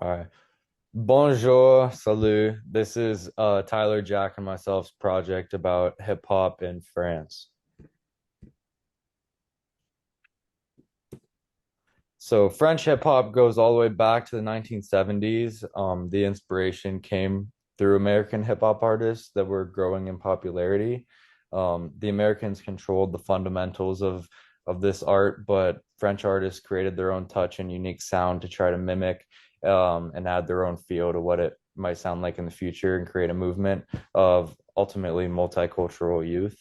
All right. Bonjour, salut. This is Tyler, Jack, and myself's project about hip hop in France. So French hip hop goes all the way back to the 1970s. The inspiration came through American hip hop artists that were growing in popularity. The Americans controlled the fundamentals of this art, but French artists created their own touch and unique sound to try to mimic and add their own feel to what it might sound like in the future and create a movement of ultimately multicultural youth.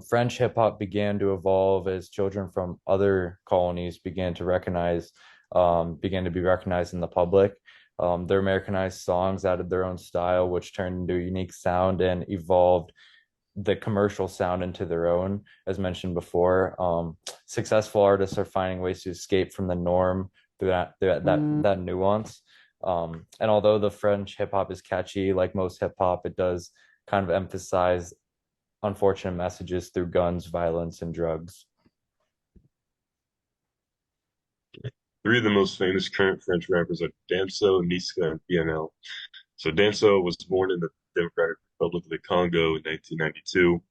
French hip hop began to evolve as children from other colonies began to be recognized in the public. Their Americanized songs added their own style, which turned into a unique sound and evolved the commercial sound into their own, as mentioned before. Successful artists are finding ways to escape from the norm through that nuance. And although the French hip hop is catchy, like most hip hop, it does kind of emphasize unfortunate messages through guns, violence, and drugs. Three of the most famous current French rappers are Damso, Niska, and PNL. So Damso was born in the Democratic Republic of the Congo in 1992.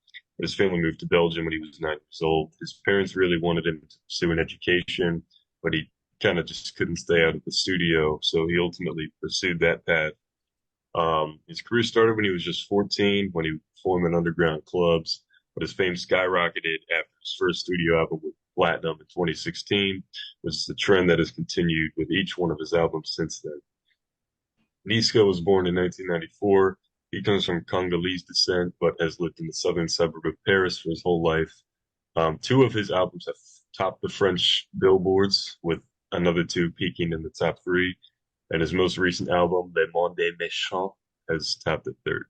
His family moved to Belgium when he was 9 years old. His parents really wanted him to pursue an education, but he kind of just couldn't stay out of the studio, so he ultimately pursued that path. His career started when he was just 14, when he would perform in underground clubs, but his fame skyrocketed after his first studio album with Platinum in 2016, which is the trend that has continued with each one of his albums since then. Niska was born in 1994. He comes from Congolese descent, but has lived in the southern suburb of Paris for his whole life. Two of his albums have topped the French billboards, with another two peaking in the top three. And his most recent album, Le Monde est Méchant, has topped at third.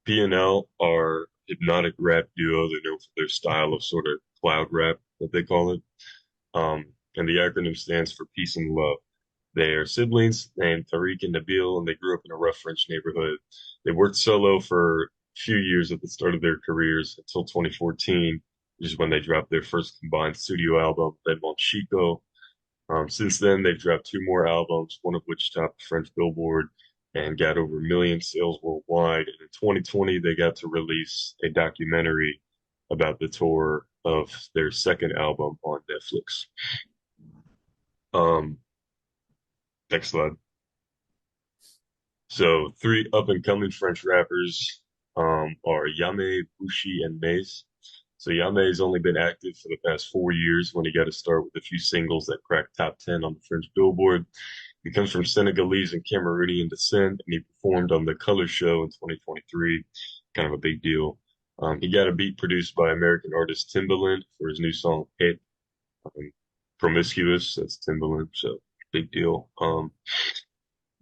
P&L are hypnotic rap duo. They're known for their style of sort of cloud rap, that they call it. And the acronym stands for Peace and Love. They are siblings named Tariq and Nabil, and they grew up in a rough French neighborhood. They worked solo for a few years at the start of their careers until 2014, which is when they dropped their first combined studio album, Le Mon Chico. Since then, they've dropped two more albums, one of which topped the French Billboard and got over a million sales worldwide. And in 2020, they got to release a documentary about the tour of their second album on Netflix. Um, Next slide. So, three up and coming French rappers are Yame, Bushi, and Maze. So Yame's only been active for the past 4 years when he got to start with a few singles that cracked top 10 on the French Billboard. He comes from Senegalese and Cameroonian descent, and he performed on The Color Show in 2023. Kind of a big deal. He got a beat produced by American artist Timbaland for his new song Hit. Um, Promiscuous, that's Timbaland, so big deal.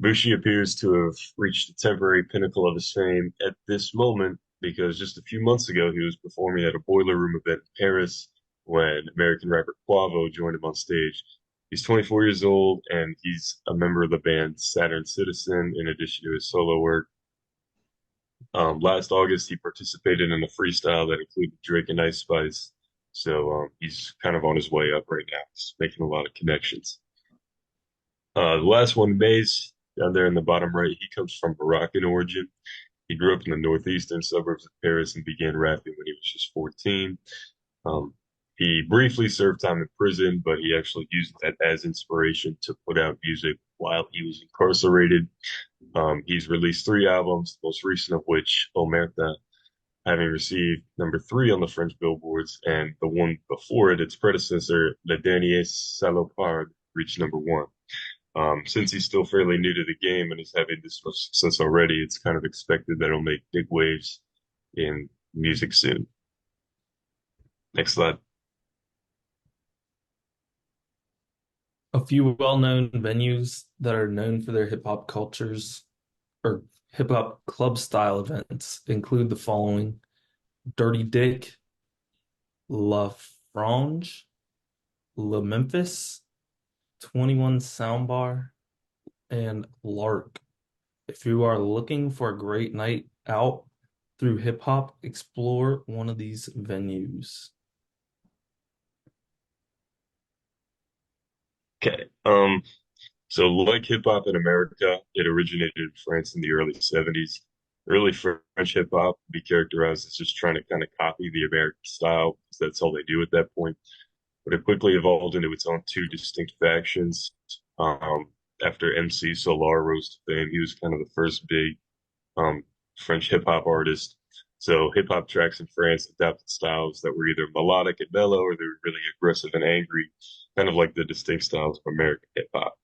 Bushi appears to have reached the temporary pinnacle of his fame at this moment because just a few months ago he was performing at a Boiler Room event in Paris when American rapper Quavo joined him on stage. He's 24 years old and he's a member of the band Saturn Citizen in addition to his solo work. Last August, he participated in a freestyle that included Drake and Ice Spice. So he's kind of on his way up right now. He's making a lot of connections. The last one, Mace, down there in the bottom right, he comes from Moroccan origin. He grew up in the northeastern suburbs of Paris and began rapping when he was just 14. Um, he briefly served time in prison, but he actually used that as inspiration to put out music while he was incarcerated. He's released three albums, the most recent of which, Omerta, having received number three on the French billboards, and the one before it, its predecessor, Le Dernier Salopard, reached number one. Since he's still fairly new to the game and is having this much success already, it's kind of expected that he'll make big waves in music soon. Next slide. A few well-known venues that are known for their hip hop cultures or hip hop club style events include the following: Dirty Dick, La Frange, La Memphis, 21 Soundbar, and Lark. If you are looking for a great night out through hip hop, explore one of these venues. Okay. So like hip hop in America, it originated in France in the early 70s. Early French hip hop would be characterized as just trying to kind of copy the American style, because that's all they do at that point. But it quickly evolved into its own two distinct factions. Um, After MC Solar rose to fame, he was kind of the first big um, French hip hop artist. So hip hop tracks in France adapted styles that were either melodic and mellow or they were really aggressive and angry, kind of like the distinct styles of American hip hop.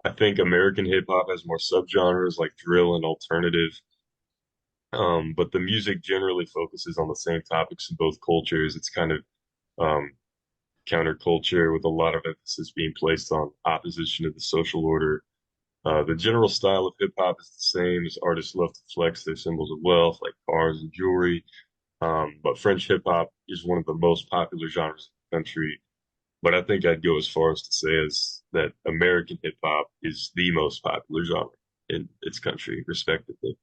I think American hip hop has more subgenres like drill and alternative, but the music generally focuses on the same topics in both cultures. It's kind of um, counterculture with a lot of emphasis being placed on opposition to the social order. The general style of hip hop is the same as artists love to flex their symbols of wealth, like cars and jewelry. But French hip hop is one of the most popular genres in the country. But I think I'd go as far as to say as that American hip hop is the most popular genre in its country, respectively.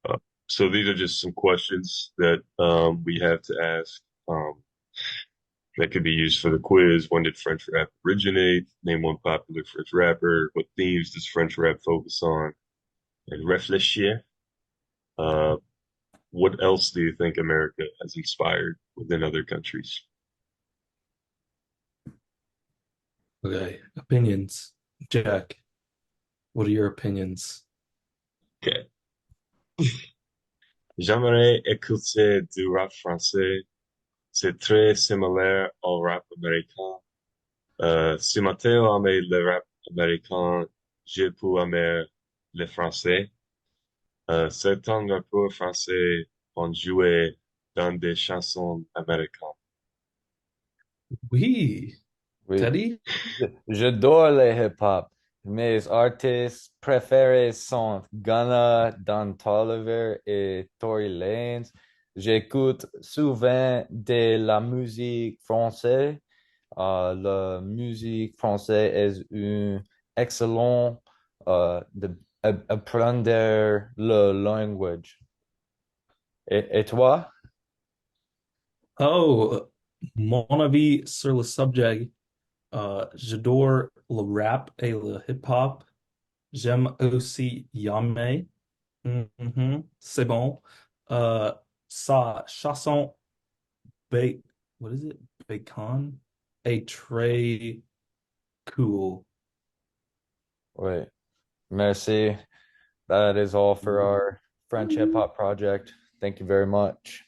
Uh, so these are just some questions that we have to ask that could be used for the quiz. When did French rap originate? Name one popular French rapper. What themes does French rap focus on? And réfléchir. Uh, what else do you think America has inspired within other countries? Okay, opinions. Jack, what are your opinions? Okay. J'aimerais écouter du rap français. C'est très similaire au rap américain. Si Matteo aimait le rap américain, j'ai pu aimer le français. Certains rappeurs français ont joué dans des chansons américaines. Oui, Oui. Teddy? J'adore le hip-hop. Mes artistes préférés sont Gunna, Don Toliver et Tory Lanez. J'écoute souvent de la musique française. La musique française est un excellent d'apprendre le language. Et toi? Oh, mon avis sur le sujet. J'adore le rap et le hip-hop. J'aime aussi Yamé. C'est bon. Euh, Sa chanson Ba what is it? Bacon est très cool. Oui. Merci. That is all for our French hip hop project. Thank you very much.